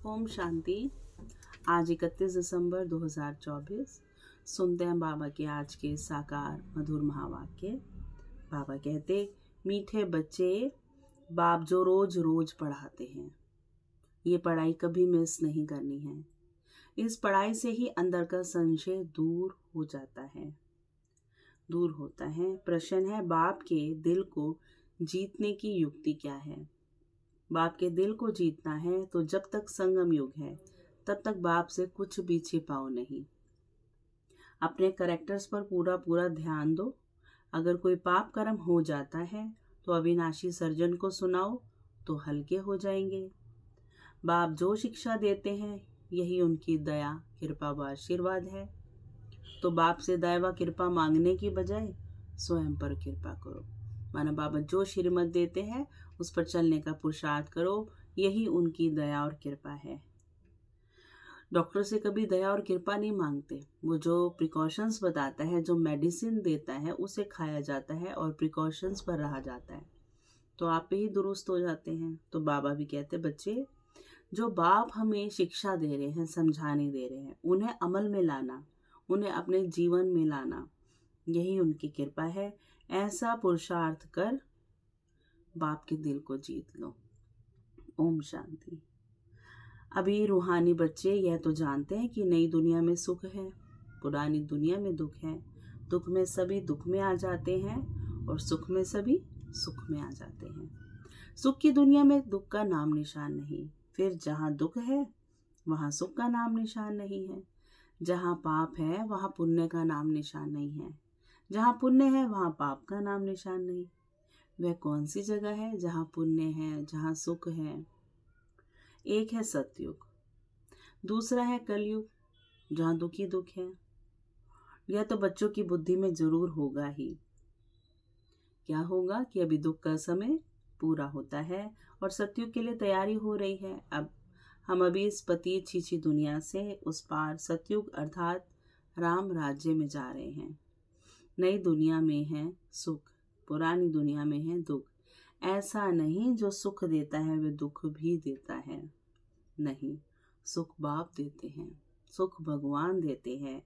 ओम शांति। आज 31 दिसंबर 2024 सुनते हैं बाबा के आज के साकार मधुर महावाक्य। बाबा कहते, मीठे बच्चे, बाप जो रोज रोज पढ़ाते हैं, ये पढ़ाई कभी मिस नहीं करनी है। इस पढ़ाई से ही अंदर का संशय दूर हो जाता है, दूर होता है। प्रश्न है, बाप के दिल को जीतने की युक्ति क्या है। बाप के दिल को जीतना है तो जब तक संगम युग है तब तक बाप से कुछ भी छिपाओ नहीं। अपने कैरेक्टर्स पर पूरा पूरा ध्यान दो। अगर कोई पाप कर्म हो जाता है तो अविनाशी सर्जन को सुनाओ तो हल्के हो जाएंगे। बाप जो शिक्षा देते हैं यही उनकी दया, कृपा व आशीर्वाद है। तो बाप से दया व कृपा मांगने की बजाय स्वयं पर कृपा करो। माना बाबा जो श्रीमत देते हैं उस पर चलने का पुरुषार्थ करो, यही उनकी दया और कृपा है। डॉक्टर से कभी दया और कृपा नहीं मांगते। वो जो प्रिकॉशंस बताता है, जो मेडिसिन देता है, उसे खाया जाता है और प्रिकॉशंस पर रहा जाता है, तो आप ही दुरुस्त हो जाते हैं। तो बाबा भी कहते, बच्चे जो बाप हमें शिक्षा दे रहे हैं, समझाने दे रहे हैं, उन्हें अमल में लाना, उन्हें अपने जीवन में लाना, यही उनकी कृपा है। ऐसा पुरुषार्थ कर बाप के दिल को जीत लो। ओम शांति। अभी रूहानी बच्चे यह तो जानते हैं कि नई दुनिया में सुख है, पुरानी दुनिया में दुख है। दुख में सभी दुख में आ जाते हैं और सुख में सभी सुख में आ जाते हैं। सुख की दुनिया में दुख का नाम निशान नहीं, फिर जहाँ दुख है वहाँ सुख का नाम निशान नहीं है। जहाँ पाप है वहाँ पुण्य का नाम निशान नहीं है, जहाँ पुण्य है वहाँ पाप का नाम निशान नहीं। वह कौन सी जगह है जहाँ पुण्य है, जहाँ सुख है। एक है सतयुग, दूसरा है कलयुग, जहाँ दुख ही दुख है। यह तो बच्चों की बुद्धि में जरूर होगा ही। क्या होगा कि अभी दुख का समय पूरा होता है और सतयुग के लिए तैयारी हो रही है। अब हम अभी इस पतित छीछी दुनिया से उस पार सतयुग अर्थात राम राज्य में जा रहे हैं। नई दुनिया में है सुख, पुरानी दुनिया में है दुख। ऐसा नहीं जो सुख देता है वह दुख भी देता है, नहीं। सुख बाप देते हैं, सुख भगवान देते हैं,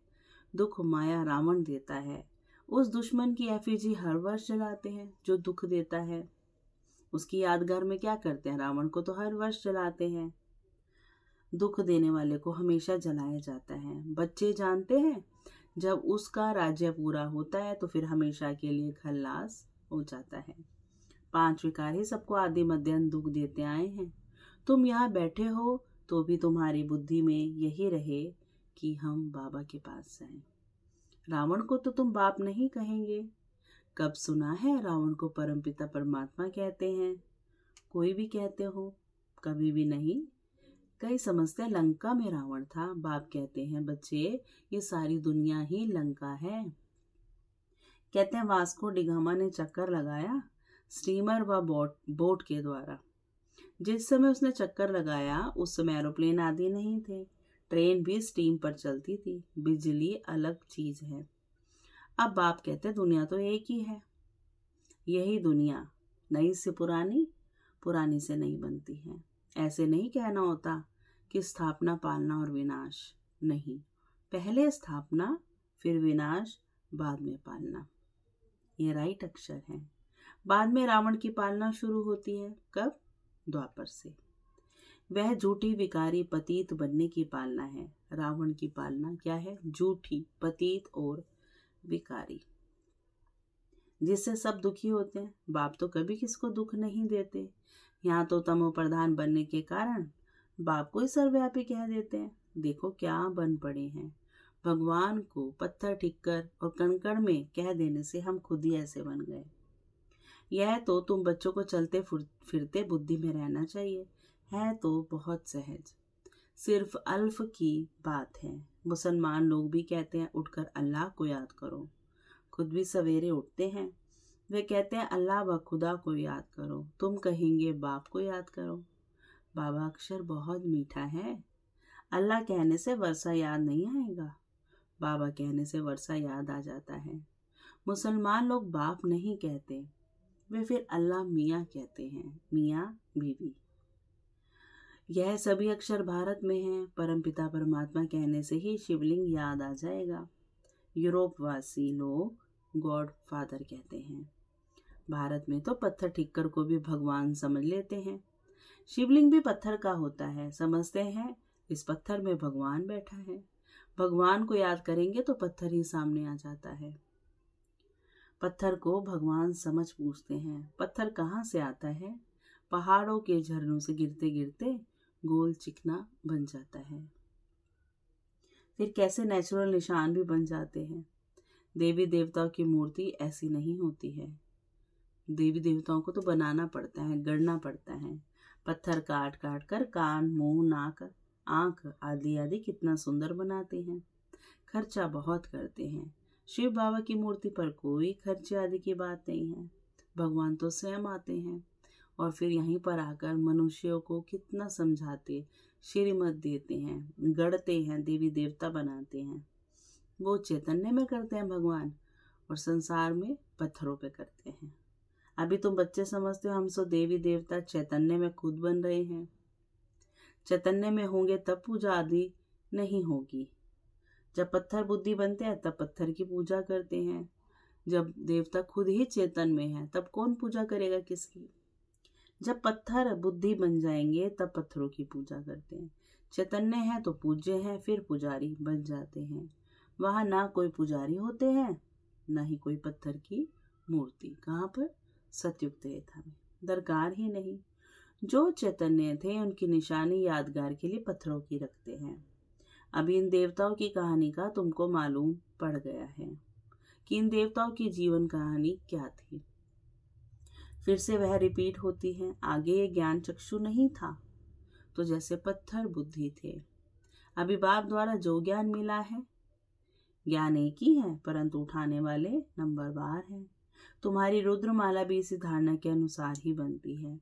दुख माया रावण देता है। उस दुश्मन की एफिजी हर वर्ष जलाते हैं जो दुख देता है। उसकी यादगार में क्या करते हैं, रावण को तो हर वर्ष जलाते हैं। दुख देने वाले को हमेशा जलाया जाता है। बच्चे जानते हैं जब उसका राज्य पूरा होता है तो फिर हमेशा के लिए खल्लास हो जाता है। 5 विकार ही सबको आदि मध्य अंत दुख देते आए हैं। तुम यहाँ बैठे हो तो भी तुम्हारी बुद्धि में यही रहे कि हम बाबा के पास जाएं। रावण को तो तुम बाप नहीं कहेंगे। कब सुना है रावण को परमपिता परमात्मा कहते हैं? कोई भी कहते हो? कभी भी नहीं। कई समझते हैं लंका में रावण था। बाप कहते हैं, बच्चे ये सारी दुनिया ही लंका है। कहते हैं वास्को डिगामा ने चक्कर लगाया स्टीमर व बोट के द्वारा। जिस समय उसने चक्कर लगाया उस समय एरोप्लेन आदि नहीं थे, ट्रेन भी स्टीम पर चलती थी। बिजली अलग चीज है। अब बाप कहते दुनिया तो एक ही है। यही दुनिया नई से पुरानी, पुरानी से नई बनती है। ऐसे नहीं कहना होता कि स्थापना, पालना और विनाश, नहीं। पहले स्थापना, फिर विनाश, बाद में पालना। ये राइट अक्षर है। बाद में रावण की पालना शुरू होती है। कब? द्वापर से। वह झूठी विकारी पतित बनने की पालना है। रावण की पालना क्या है? झूठी, पतित और विकारी, जिससे सब दुखी होते हैं। बाप तो कभी किसको दुख नहीं देते। यहाँ तो तमो प्रधान बनने के कारण बाप को ही सर्वव्यापी कह देते हैं। देखो क्या बन पड़े हैं। भगवान को पत्थर टिक्कर और कणकण में कह देने से हम खुद ही ऐसे बन गए। यह तो तुम बच्चों को चलते फिरते बुद्धि में रहना चाहिए। है तो बहुत सहज, सिर्फ अल्फ की बात है। मुसलमान लोग भी कहते हैं उठकर अल्लाह को याद करो। खुद भी सवेरे उठते हैं। वे कहते हैं अल्लाह व खुदा को याद करो। तुम कहेंगे बाप को याद करो। बाबा अक्षर बहुत मीठा है। अल्लाह कहने से वर्षा याद नहीं आएगा, बाबा कहने से वर्षा याद आ जाता है। मुसलमान लोग बाप नहीं कहते, वे फिर अल्लाह मियाँ कहते हैं, मियाँ बीवी। यह सभी अक्षर भारत में हैं। परमपिता परमात्मा कहने से ही शिवलिंग याद आ जाएगा। यूरोपवासी लोग गॉड फादर कहते हैं। भारत में तो पत्थर ठिक्कर को भी भगवान समझ लेते हैं। शिवलिंग भी पत्थर का होता है। समझते हैं इस पत्थर में भगवान बैठा है। भगवान को याद करेंगे तो पत्थर ही सामने आ जाता है। पत्थर को भगवान समझ पूछते हैं। पत्थर कहाँ से आता है? पहाड़ों के झरनों से गिरते गिरते गोल चिकना बन जाता है। फिर कैसे नेचुरल निशान भी बन जाते हैं। देवी देवताओं की मूर्ति ऐसी नहीं होती है। देवी देवताओं को तो बनाना पड़ता है, गढ़ना पड़ता है। पत्थर काट काट कर कान, मुंह, नाक, आंख आदि आदि कितना सुंदर बनाते हैं। खर्चा बहुत करते हैं। शिव बाबा की मूर्ति पर कोई खर्चे आदि की बात नहीं है। भगवान तो स्वयं आते हैं और फिर यहीं पर आकर मनुष्यों को कितना समझाते, श्रीमत देते हैं, गढ़ते हैं, देवी देवता बनाते हैं। वो चैतन्य में करते हैं भगवान और संसार में पत्थरों पे करते हैं। अभी तुम बच्चे समझते हो हम सो देवी देवता चैतन्य में खुद बन रहे हैं। चैतन्य में होंगे तब पूजा आदि नहीं होगी। जब पत्थर बुद्धि बनते हैं तब पत्थर की पूजा करते हैं। जब देवता खुद ही चेतन में है तब कौन पूजा करेगा किसकी? जब पत्थर बुद्धि बन जाएंगे तब पत्थरों की पूजा करते हैं। चैतन्य है तो पूज्य है, फिर पुजारी बन जाते हैं। वहां ना कोई पुजारी होते हैं ना ही कोई पत्थर की मूर्ति। कहाँ पर? सतयुग त्रेता में। दरकार ही नहीं। जो चैतन्य थे उनकी निशानी यादगार के लिए पत्थरों की रखते हैं। अभी इन देवताओं की कहानी का तुमको मालूम पड़ गया है कि इन देवताओं की जीवन कहानी क्या थी। फिर से वह रिपीट होती है। आगे ये ज्ञान चक्षु नहीं था तो जैसे पत्थर बुद्धि थे। अभी बाप द्वारा जो ज्ञान मिला है, ज्ञान एक ही है परंतु उठाने वाले नंबरवार हैं। तुम्हारी रुद्रमाला भी इसी धारणा के अनुसार ही बनती है।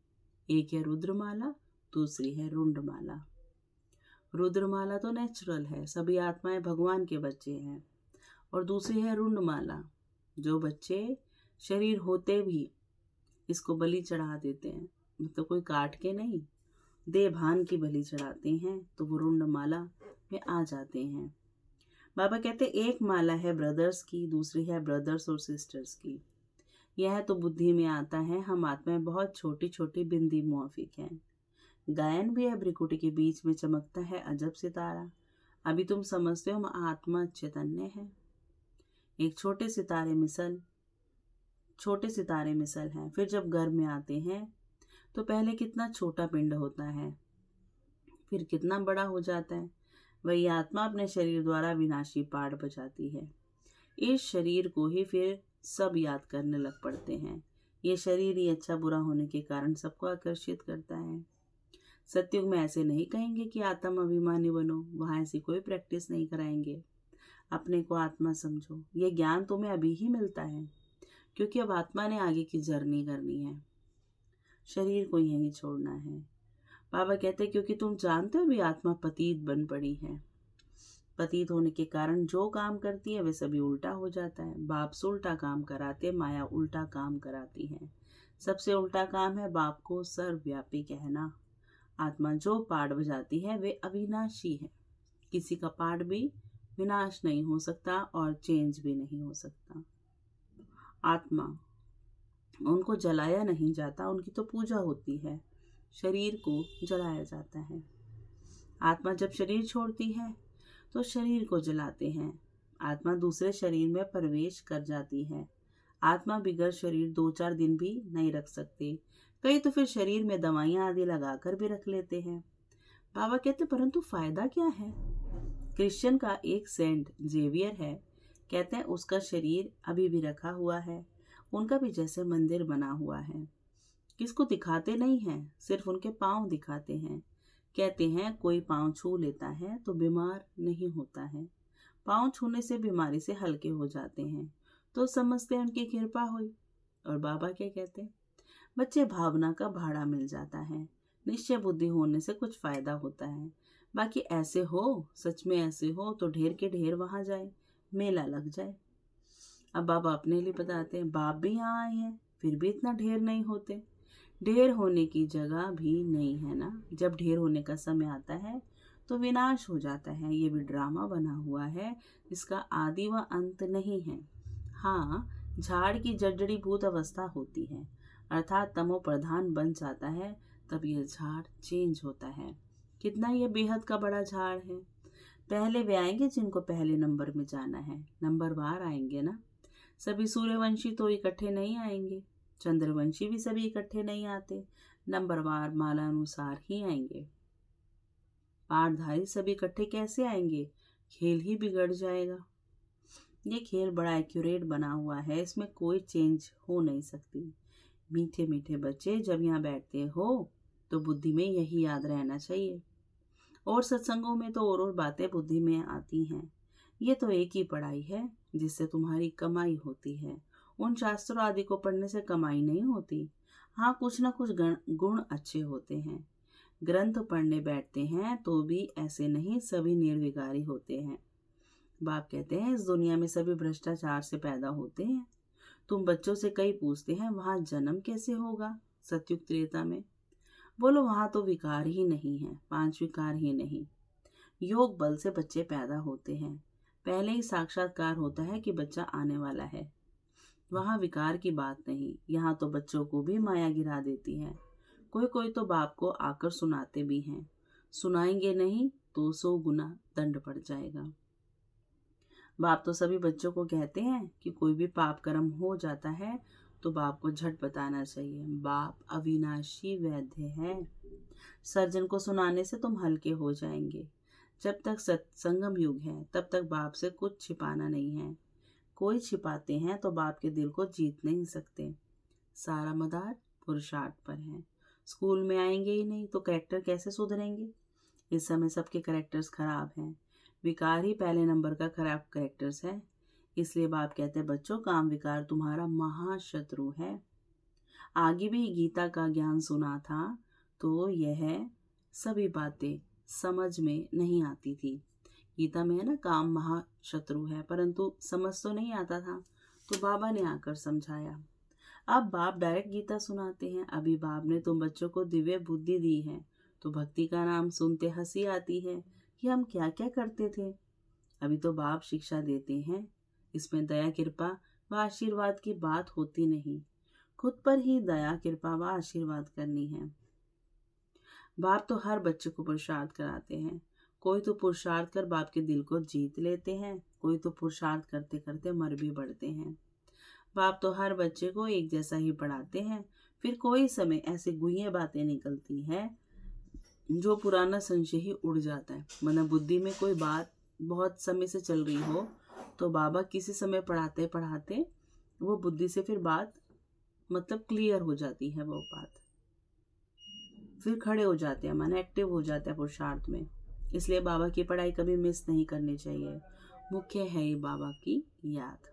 एक है रुद्रमाला, दूसरी है रुंडमाला। रुद्रमाला तो नेचुरल है, सभी आत्माएं भगवान के बच्चे हैं। और दूसरी है रुंडमाला, जो बच्चे शरीर होते भी इसको बलि चढ़ा देते हैं, मतलब कोई काट के नहीं, देह भान की बलि चढ़ाते हैं तो वो रुंडमाला में आ जाते हैं। बाबा कहते एक माला है ब्रदर्स की, दूसरी है ब्रदर्स और सिस्टर्स की। यह तो बुद्धि में आता है। हम आत्माएं बहुत छोटी छोटी बिंदी मुआफिक हैं। गायन भी है भ्रिकुटी के बीच में चमकता है अजब सितारा। अभी तुम समझते हो हम आत्मा चैतन्य है। एक छोटे सितारे मिसल हैं। फिर जब गर्भ में आते हैं तो पहले कितना छोटा पिंड होता है, फिर कितना बड़ा हो जाता है। वही आत्मा अपने शरीर द्वारा विनाशी पाठ बजाती है। इस शरीर को ही फिर सब याद करने लग पड़ते हैं। ये शरीर ही अच्छा बुरा होने के कारण सबको आकर्षित करता है। सतयुग में ऐसे नहीं कहेंगे कि आत्म अभिमानी बनो, वहां ऐसी कोई प्रैक्टिस नहीं कराएंगे। अपने को आत्मा समझो। ये ज्ञान तुम्हें अभी ही मिलता है क्योंकि अब आत्मा ने आगे की जर्नी करनी है, शरीर को यहीं छोड़ना है। बाबा कहते क्योंकि तुम जानते हो भी आत्मा पतित बन पड़ी है। पतित होने के कारण जो काम करती है वे सभी उल्टा हो जाता है। बाप से उल्टा काम कराते, माया उल्टा काम कराती है। सबसे उल्टा काम है बाप को सर्वव्यापी कहना। आत्मा जो पाठ बजाती है वे अविनाशी है। किसी का पाठ भी विनाश नहीं हो सकता और चेंज भी नहीं हो सकता। आत्मा उनको जलाया नहीं जाता, उनकी तो पूजा होती है। शरीर को जलाया जाता है। आत्मा जब शरीर छोड़ती है तो शरीर को जलाते हैं। आत्मा दूसरे शरीर में प्रवेश कर जाती है। आत्मा बिगड़ शरीर 2-4 दिन भी नहीं रख सकते। कई तो फिर शरीर में दवाइयां आदि लगाकर भी रख लेते हैं। बाबा कहते परंतु फायदा क्या है? क्रिश्चियन का एक सेंट जेवियर है, कहते हैं उसका शरीर अभी भी रखा हुआ है। उनका भी जैसे मंदिर बना हुआ है। किसको दिखाते नहीं हैं, सिर्फ उनके पांव दिखाते हैं। कहते हैं कोई पांव छू लेता है तो बीमार नहीं होता है। पांव छूने से बीमारी से हल्के हो जाते हैं तो समझते हैं उनकी कृपा हुई। और बाबा क्या कहते हैं? बच्चे भावना का भाड़ा मिल जाता है। निश्चय बुद्धि होने से कुछ फायदा होता है। बाकी ऐसे हो, सच में ऐसे हो तो ढेर के ढेर वहां जाए, मेला लग जाए। अब बाबा अपने लिए बताते हैं, बाप भी यहाँ आए हैं फिर भी इतना ढेर नहीं होते। ढेर होने की जगह भी नहीं है ना। जब ढेर होने का समय आता है तो विनाश हो जाता है। ये भी ड्रामा बना हुआ है, इसका आदि व अंत नहीं है। हाँ, झाड़ की जर्जरीभूत अवस्था होती है, अर्थात तमो प्रधान बन जाता है, तब यह झाड़ चेंज होता है। कितना यह बेहद का बड़ा झाड़ है। पहले वे आएंगे जिनको पहले नंबर में जाना है, नंबरवार आएंगे ना। सभी सूर्यवंशी तो इकट्ठे नहीं आएंगे, चंद्रवंशी भी सभी इकट्ठे नहीं आते, नंबरवार माला अनुसार ही आएंगे। पाठधारी सभी इकट्ठे कैसे आएंगे? खेल ही बिगड़ जाएगा। ये खेल बड़ा एक्यूरेट बना हुआ है, इसमें कोई चेंज हो नहीं सकती। मीठे मीठे बच्चे, जब यहाँ बैठते हो तो बुद्धि में यही याद रहना चाहिए। और सत्संगों में तो और बातें बुद्धि में आती हैं। ये तो एक ही पढ़ाई है जिससे तुम्हारी कमाई होती है। उन शास्त्रों आदि को पढ़ने से कमाई नहीं होती। हाँ, कुछ न कुछ गुण अच्छे होते हैं। ग्रंथ पढ़ने बैठते हैं तो भी ऐसे नहीं सभी निर्विकारी होते हैं। बाप कहते हैं इस दुनिया में सभी भ्रष्टाचार से पैदा होते हैं। तुम बच्चों से कई पूछते हैं वहां जन्म कैसे होगा सतयुग त्रेता में? बोलो वहां तो विकार ही नहीं है, 5 विकार ही नहीं। योग बल से बच्चे पैदा होते हैं, पहले ही साक्षात्कार होता है कि बच्चा आने वाला है। वहां विकार की बात नहीं। यहाँ तो बच्चों को भी माया गिरा देती है। कोई कोई तो बाप को आकर सुनाते भी हैं। सुनाएंगे नहीं तो 100 गुना दंड पड़ जाएगा। बाप तो सभी बच्चों को कहते हैं कि कोई भी पाप कर्म हो जाता है तो बाप को झट बताना चाहिए। बाप अविनाशी वैद्य है। सर्जन को सुनाने से तुम हल्के हो जाएंगे। जब तक सत्संगम युग है तब तक बाप से कुछ छिपाना नहीं है। कोई छिपाते हैं तो बाप के दिल को जीत नहीं सकते। सारा मदार पुरुषार्थ पर है। स्कूल में आएंगे ही नहीं तो कैरेक्टर कैसे सुधरेंगे? इस समय सबके कैरेक्टर्स खराब हैं। विकार ही पहले नंबर का खराब कैरेक्टर्स है। इसलिए बाप कहते हैं बच्चों, काम विकार तुम्हारा महाशत्रु है। आगे भी गीता का ज्ञान सुना था तो यह सभी बातें समझ में नहीं आती थी। गीता में है ना, काम महाशत्रु है, परंतु समझ तो नहीं आता था, तो बाबा ने आकर समझाया। अब बाप डायरेक्ट गीता सुनाते हैं। अभी बाप ने तुम बच्चों को दिव्य बुद्धि दी है तो भक्ति का नाम सुनते हंसी आती है कि हम क्या क्या करते थे। अभी तो बाप शिक्षा देते हैं, इसमें दया कृपा व आशीर्वाद की बात होती नहीं। खुद पर ही दया कृपा व आशीर्वाद करनी है। बाप तो हर बच्चे को पुरुषार्थ कराते हैं। कोई तो पुरुषार्थ कर बाप के दिल को जीत लेते हैं, कोई तो पुरुषार्थ करते करते मर भी बढ़ते हैं। बाप तो हर बच्चे को एक जैसा ही पढ़ाते हैं। फिर कोई समय ऐसी गुहिया बातें निकलती है जो पुराना संशय ही उड़ जाता है। मतलब बुद्धि में कोई बात बहुत समय से चल रही हो तो बाबा किसी समय पढ़ाते पढ़ाते वो बुद्धि से फिर बात मतलब क्लियर हो जाती है। वो बात फिर खड़े हो जाते हैं, मन एक्टिव हो जाता है पुरुषार्थ में। इसलिए बाबा की पढ़ाई कभी मिस नहीं करनी चाहिए। मुख्य है ये बाबा की याद।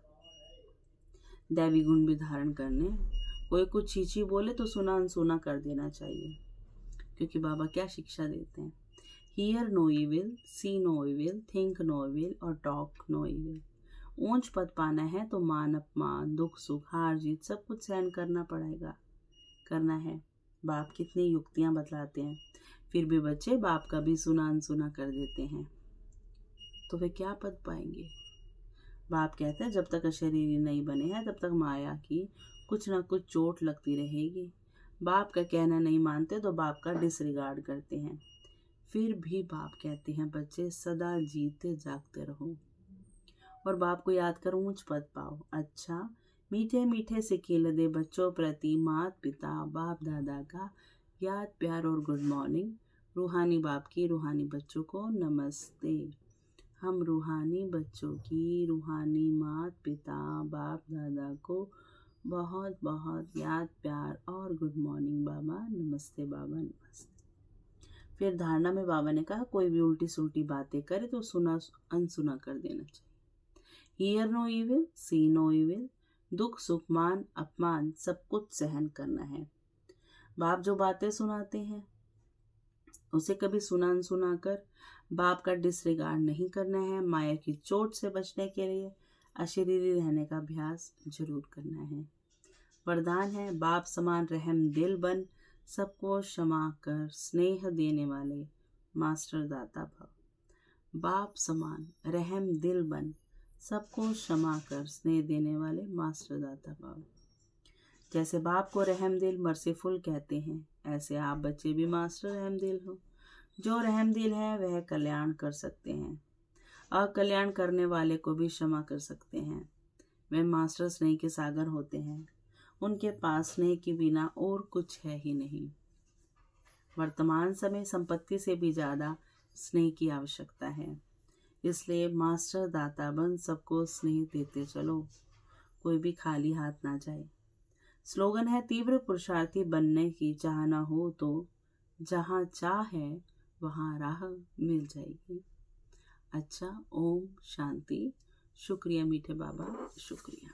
दैवी गुण भी धारण करने। कोई कुछ चीची बोले तो सुना अनसुना कर देना चाहिए, क्योंकि बाबा क्या शिक्षा देते हैं। Hear no evil, see no evil, think no evil और टॉक नो इविल। ऊंच पद पाना है तो मान अपमान, दुख सुख, हार जीत सब कुछ सहन करना है। बाप कितनी युक्तियां बतलाते हैं, फिर भी बच्चे बाप का भी सुना अनसुना कर देते हैं, तो वे क्या पद पाएंगे? बाप कहते हैं जब तक अशरीरी नहीं बने हैं तब तक माया की कुछ ना कुछ चोट लगती रहेगी। बाप का कहना नहीं मानते तो बाप का डिसरिगार्ड करते हैं। फिर भी बाप कहते हैं बच्चे सदा जीते जागते रहो और बाप को याद कर ऊंच पद पाओ। अच्छा, मीठे मीठे से खिल दे बच्चों प्रति माता पिता बाप दादा का याद प्यार और गुड मॉर्निंग। रूहानी बाप की रूहानी बच्चों को नमस्ते। हम रूहानी बच्चों की रूहानी माता पिता बाप दादा को बहुत बहुत याद प्यार और गुड मॉर्निंग बाबा, नमस्ते बाबा, नमस्ते। फिर धारणा में बाबा ने कहा कोई भी उल्टी सुल्टी बातें करे तो सुना अनसुना कर देना चाहिए। Hear no evil, see no evil. दुख सुख मान अपमान सब कुछ सहन करना है। बाप जो बातें सुनाते हैं उसे कभी सुना अनसुना कर बाप का डिसरिगार्ड नहीं करना है। माया की चोट से बचने के लिए अशरीरी रहने का अभ्यास जरूर करना है। वरदान है बाप समान रहम दिल बन, सबको क्षमा कर स्नेह देने वाले मास्टर दाता भव। बाप समान रहम दिल बन सबको क्षमा कर स्नेह देने वाले मास्टर दाता भव। जैसे बाप को रहम दिल मर्सीफुल कहते हैं, ऐसे आप बच्चे भी मास्टर रहम दिल हो। जो रहम दिल है वह कल्याण कर सकते हैं, अकल्याण करने वाले को भी क्षमा कर सकते हैं। वे मास्टर स्नेह के सागर होते हैं, उनके पास स्नेह के बिना और कुछ है ही नहीं। वर्तमान समय संपत्ति से भी ज्यादा स्नेह की आवश्यकता है, इसलिए मास्टर दाता बन सबको स्नेह देते चलो, कोई भी खाली हाथ ना जाए। स्लोगन है तीव्र पुरुषार्थी बनने की चाहना हो तो जहाँ चाह है वहाँ राह मिल जाएगी। अच्छा, ओम शांति। शुक्रिया मीठे बाबा, शुक्रिया।